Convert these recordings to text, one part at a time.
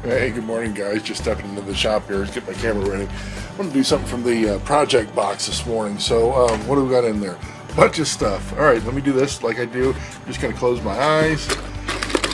Hey, good morning, guys. Just stepping into the shop here to get my camera ready. I'm going to do something from the project box this morning. So, what do we got in there? Bunch of stuff. All right, let me do this like I do. I'm just going to close my eyes.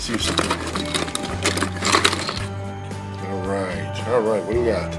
See if something. All right. What do we got?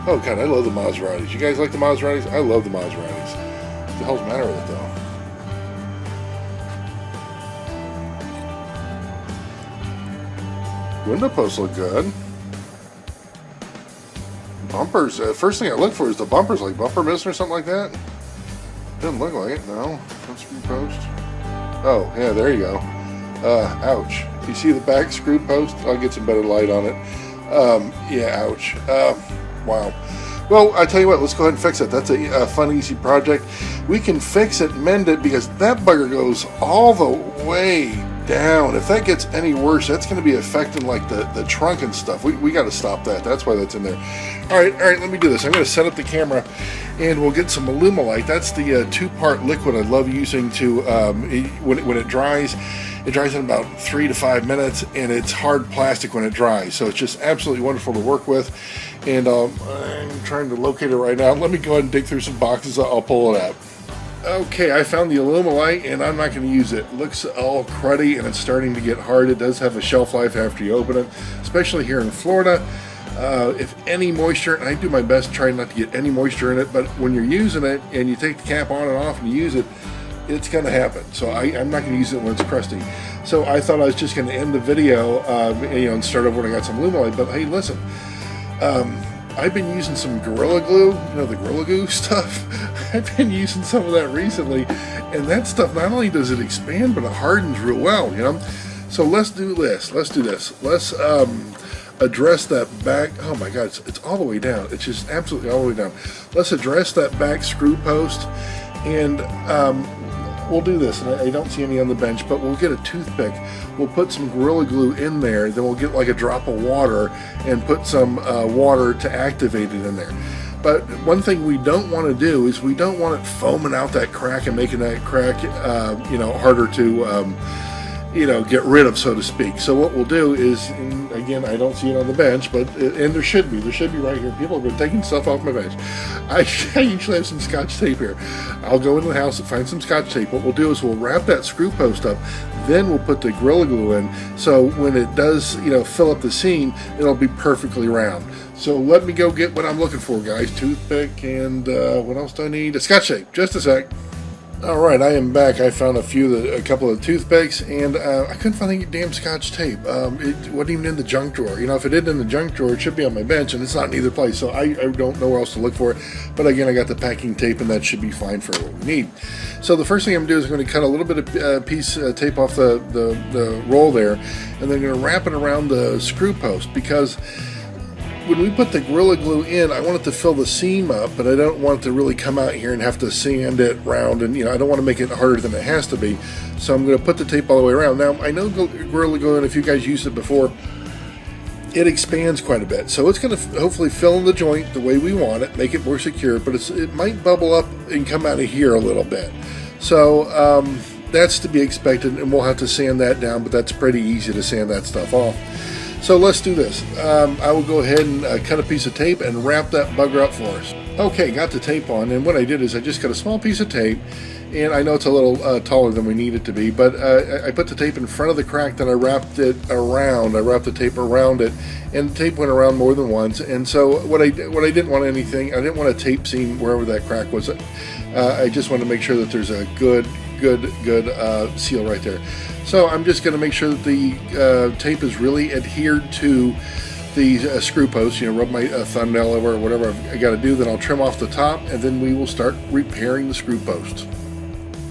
Oh, God, I love the Maseratis. You guys like the Maseratis? I love the Maseratis. What the hell's the matter with it, though? Window posts look good. Bumpers. First thing I look for is the bumpers, like bumper missing or something like that. Doesn't look like it. No. Front screw post. Oh, yeah, there you go. Ouch. You see the back screw post? I'll get some better light on it. Yeah, ouch. Wow. Well, I tell you what, let's go ahead and fix it. That's a fun, easy project. We can fix it, mend it, because that bugger goes all the way down. If that gets any worse, that's going to be affecting like the trunk and stuff. We got to stop that. That's why that's in there. All right, let me do this. I'm going to set up the camera and we'll get some Alumilite. That's the two-part liquid I love using to when it dries. It dries in about 3 to 5 minutes, and it's hard plastic when it dries, so it's just absolutely wonderful to work with. And I'm trying to locate it right now. Let me go ahead and dig through some boxes. I'll pull it out. Okay, I found the Alumilite, and I'm not going to use it. It looks all cruddy, and it's starting to get hard. It does have a shelf life after you open it, especially here in Florida. If any moisture, and I do my best trying not to get any moisture in it, but when you're using it and you take the cap on and off and you use it, it's going to happen. So I'm not going to use it when it's crusty. So I thought I was just going to end the video, and start over when I got some Alumilite. But hey, listen, I've been using some Gorilla Glue, the Gorilla Glue stuff. I've been using some of that recently, and that stuff, not only does it expand, but it hardens real well, So let's do this. Let's address that back. Oh my God, it's all the way down. It's just absolutely all the way down. Let's address that back screw post, and we'll do this. And I don't see any on the bench, but we'll get a toothpick. We'll put some Gorilla Glue in there. Then we'll get like a drop of water and put some water to activate it in there. But one thing we don't want to do is we don't want it foaming out that crack and making that crack, harder to, get rid of, so to speak. So what we'll do is, and again, I don't see it on the bench, but and there should be right here. People have been taking stuff off my bench. I usually have some Scotch tape here. I'll go into the house and find some Scotch tape. What we'll do is we'll wrap that screw post up, then we'll put the Gorilla Glue in. So when it does, fill up the seam, it'll be perfectly round. So let me go get what I'm looking for, guys. Toothpick and what else do I need? A Scotch tape. Just a sec. Alright, I am back. I found a couple of toothpicks, and I couldn't find any damn Scotch tape. It wasn't even in the junk drawer. If it isn't in the junk drawer, it should be on my bench, and it's not in either place, so I don't know where else to look for it. But again, I got the packing tape, and that should be fine for what we need. So the first thing I'm going to do is I'm going to cut a little bit of tape off the roll there, and then I'm going to wrap it around the screw post, because when we put the Gorilla Glue in, I want it to fill the seam up, but I don't want it to really come out here and have to sand it round, and I don't want to make it harder than it has to be. So I'm going to put the tape all the way around. Now, I know Gorilla Glue, and if you guys used it before, it expands quite a bit. So it's going to hopefully fill in the joint the way we want it, make it more secure, but it might bubble up and come out of here a little bit. So that's to be expected, and we'll have to sand that down, but that's pretty easy to sand that stuff off. So let's do this. I will go ahead and cut a piece of tape and wrap that bugger up for us. Okay, got the tape on, and what I did is I just cut a small piece of tape, and I know it's a little taller than we need it to be, but I put the tape in front of the crack, then I wrapped it around. I wrapped the tape around it, and the tape went around more than once. And so what I didn't want I didn't want a tape seam wherever that crack was. I just wanted to make sure that there's a good seal right there. So I'm just going to make sure that the tape is really adhered to the screw post. Rub my thumbnail over or whatever I got to do. Then I'll trim off the top, and then we will start repairing the screw post.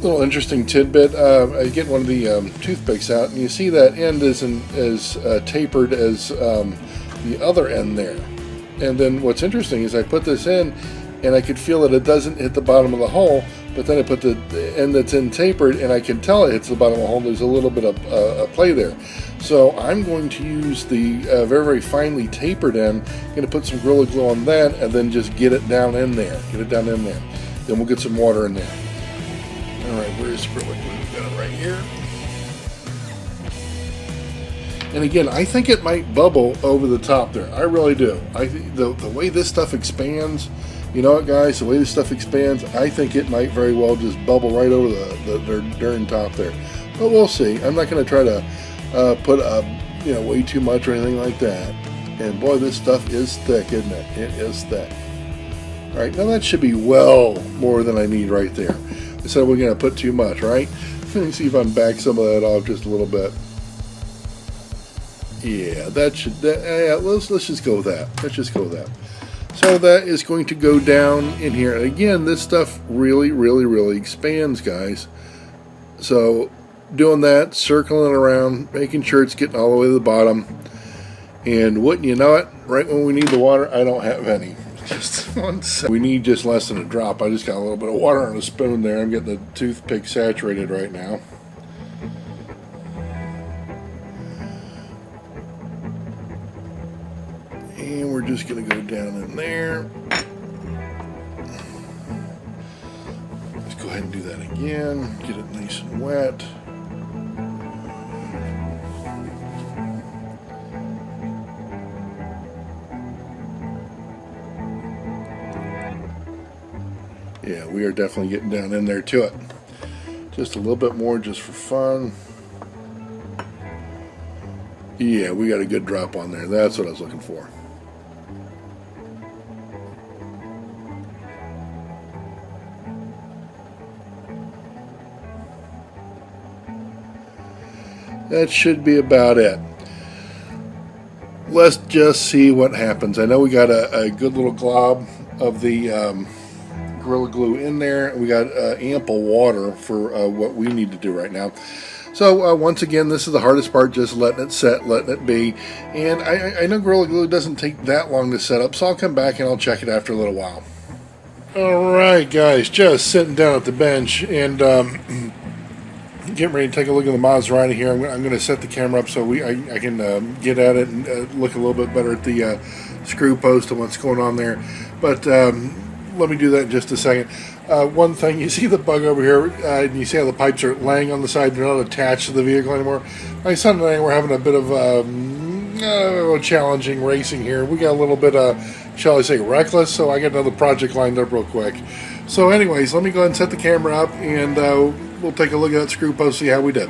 Little interesting tidbit. I get one of the toothpicks out, and you see that end is as tapered as the other end there. And then what's interesting is I put this in, and I could feel that it doesn't hit the bottom of the hole, but then I put the end that's in tapered, and I can tell it hits the bottom of the hole. There's a little bit of play there. So I'm going to use the very, very finely tapered end. I'm going to put some Gorilla Glue on that, and then just get it down in there. Then we'll get some water in there. All right, where is Gorilla Glue? Got it right here. And again, I think it might bubble over the top there. I really do. I think the way this stuff expands, you know what, guys? The way this stuff expands, I think it might very well just bubble right over the darn top there. But we'll see. I'm not going to try to put way too much or anything like that. And boy, this stuff is thick, isn't it? It is thick. All right, now that should be well more than I need right there. I said we're going to put too much, right? Let me see if I can back some of that off just a little bit. Yeah, let's just go with that. Let's just go with that. So that is going to go down in here. And again, this stuff really, really, really expands, guys. So doing that, circling around, making sure it's getting all the way to the bottom. And wouldn't you know it, right when we need the water, I don't have any. Just 1 second. We need just less than a drop. I just got a little bit of water on a spoon there. I'm getting the toothpick saturated right now. And we're just going to go down in there. Let's go ahead and do that again. Get it nice and wet. Yeah, we are definitely getting down in there to it. Just a little bit more just for fun. Yeah, we got a good drop on there. That's what I was looking for. That should be about it. Let's just see what happens. I know we got a good little glob of the Gorilla Glue in there. We got ample water for what we need to do right now. So once again, this is the hardest part, just letting it set, letting it be. And I know Gorilla Glue doesn't take that long to set up, so I'll come back and I'll check it after a little while. Alright guys, just sitting down at the bench and getting ready to take a look at the Maserati here. I'm going to set the camera up so I can get at it and look a little bit better at the screw post and what's going on there. But let me do that in just a second. One thing, you see the bug over here, and you see how the pipes are laying on the side, they're not attached to the vehicle anymore. My son and I were having a bit of challenging racing here. We got a little bit, shall I say, reckless, so I got another project lined up real quick. So anyways, let me go ahead and set the camera up, and we'll take a look at that screw post, see how we did.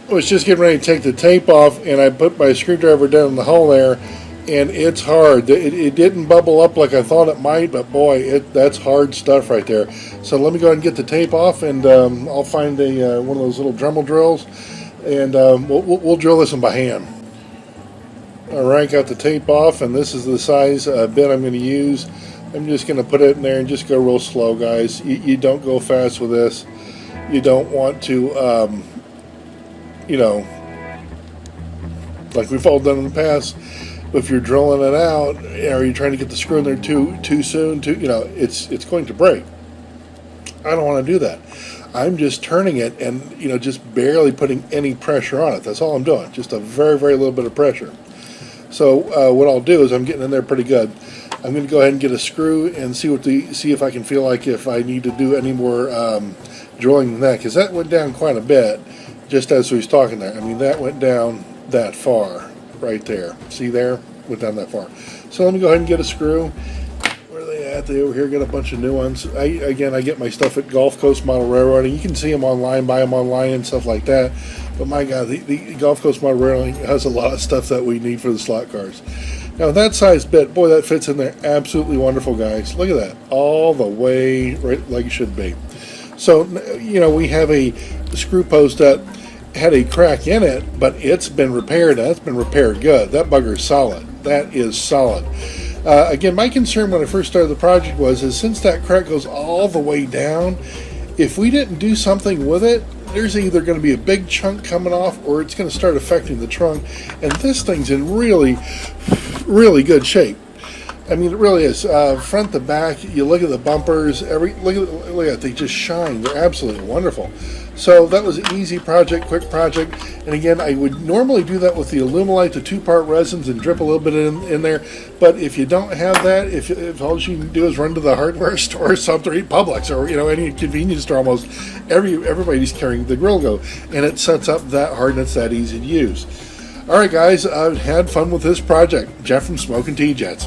I was just getting ready to take the tape off, and I put my screwdriver down in the hole there, and it's hard. It didn't bubble up like I thought it might, but boy, that's hard stuff right there. So let me go ahead and get the tape off, and I'll find one of those little Dremel drills, and we'll drill this one by hand. All right, got the tape off, and this is the size bit I'm going to use. I'm just going to put it in there and just go real slow, guys. You don't go fast with this. You don't want to, like we've all done in the past. If you're drilling it out, or you're trying to get the screw in there too soon, it's going to break. I don't want to do that. I'm just turning it and just barely putting any pressure on it. That's all I'm doing. Just a very, very little bit of pressure. So what I'll do is I'm getting in there pretty good. I'm going to go ahead and get a screw and see if I can feel like if I need to do any more drilling than that, because that went down quite a bit just as we was talking there. I mean, that went down that far. Right there. See there? Went down that far. So let me go ahead and get a screw. Where are they at? They over here got a bunch of new ones. I get my stuff at Gulf Coast Model Railroading. You can see them online, buy them online and stuff like that. But my God, the Gulf Coast Model Railroading has a lot of stuff that we need for the slot cars. Now that size bit, boy, that fits in there absolutely wonderful, guys. Look at that. All the way right like it should be. So, we have a screw post that had a crack in it, but it's been repaired. That's been repaired good. That bugger's solid. That is solid. Again, my concern when I first started the project is since that crack goes all the way down, if we didn't do something with it, there's either going to be a big chunk coming off or it's going to start affecting the trunk. And this thing's in really, really good shape. I mean, it really is. Front to back, you look at the bumpers. Look at they just shine. They're absolutely wonderful. So that was an easy project, quick project. And again, I would normally do that with the Alumilite, the 2-part resins, and drip a little bit in there. But if you don't have that, if all you can do is run to the hardware store or something, or Publix, or any convenience store, almost everybody's carrying the Grill Go, and it sets up that hard and it's that easy to use. All right, guys, I've had fun with this project. Jeff from Smoking Tea Jets.